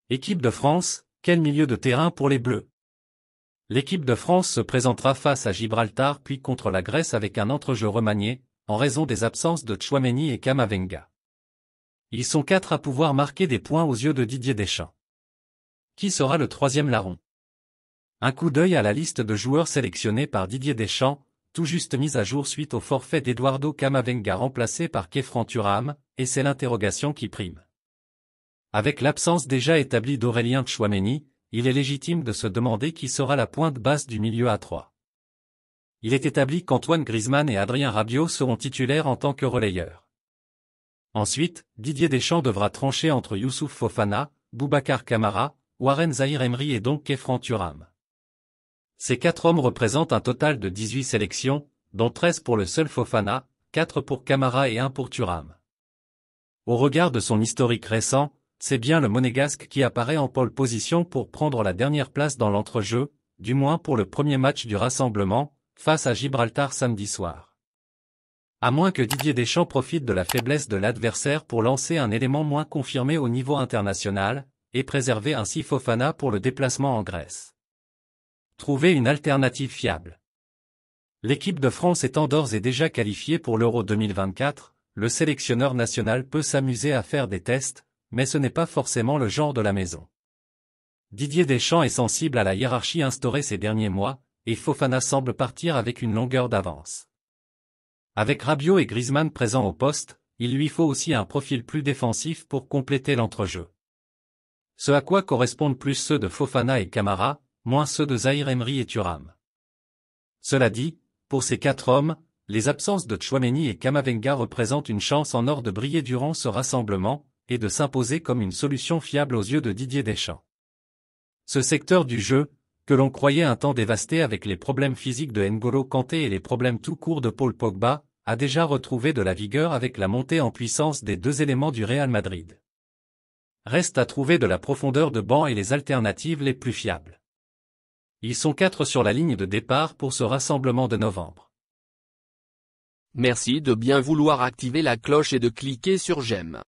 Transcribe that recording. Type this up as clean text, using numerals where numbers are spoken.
Équipe de France, quel milieu de terrain pour les Bleus? L'équipe de France se présentera face à Gibraltar puis contre la Grèce avec un entrejeu remanié, en raison des absences de Tchouaméni et Camavinga. Ils sont 4 à pouvoir marquer des points aux yeux de Didier Deschamps. Qui sera le troisième larron? Un coup d'œil à la liste de joueurs sélectionnés par Didier Deschamps, tout juste mise à jour suite au forfait d'Eduardo Camavinga remplacé par Khéphren Thuram, et c'est l'interrogation qui prime. Avec l'absence déjà établie d'Aurélien Tchouaméni, il est légitime de se demander qui sera la pointe basse du milieu à 3. Il est établi qu'Antoine Griezmann et Adrien Rabiot seront titulaires en tant que relayeurs. Ensuite, Didier Deschamps devra trancher entre Youssouf Fofana, Boubacar Kamara, Warren Zaïre-Emery et donc Khéphren Thuram. Ces 4 hommes représentent un total de 18 sélections, dont 13 pour le seul Fofana, 4 pour Kamara et 1 pour Thuram. Au regard de son historique récent, c'est bien le Monégasque qui apparaît en pole position pour prendre la dernière place dans l'entrejeu, du moins pour le premier match du rassemblement, face à Gibraltar samedi soir. À moins que Didier Deschamps profite de la faiblesse de l'adversaire pour lancer un élément moins confirmé au niveau international, et préserver ainsi Fofana pour le déplacement en Grèce. Trouver une alternative fiable. L'équipe de France étant d'ores et déjà qualifiée pour l'Euro 2024, le sélectionneur national peut s'amuser à faire des tests, mais ce n'est pas forcément le genre de la maison. Didier Deschamps est sensible à la hiérarchie instaurée ces derniers mois, et Fofana semble partir avec une longueur d'avance. Avec Rabiot et Griezmann présents au poste, il lui faut aussi un profil plus défensif pour compléter l'entrejeu. Ce à quoi correspondent plus ceux de Fofana et Kamara, moins ceux de Zaïre-Emery et Thuram. Cela dit, pour ces 4 hommes, les absences de Tchouaméni et Camavinga représentent une chance en or de briller durant ce rassemblement, et de s'imposer comme une solution fiable aux yeux de Didier Deschamps. Ce secteur du jeu, que l'on croyait un temps dévasté avec les problèmes physiques de N'Golo Kanté et les problèmes tout court de Paul Pogba, a déjà retrouvé de la vigueur avec la montée en puissance des 2 éléments du Real Madrid. Reste à trouver de la profondeur de banc et les alternatives les plus fiables. Ils sont 4 sur la ligne de départ pour ce rassemblement de novembre. Merci de bien vouloir activer la cloche et de cliquer sur j'aime.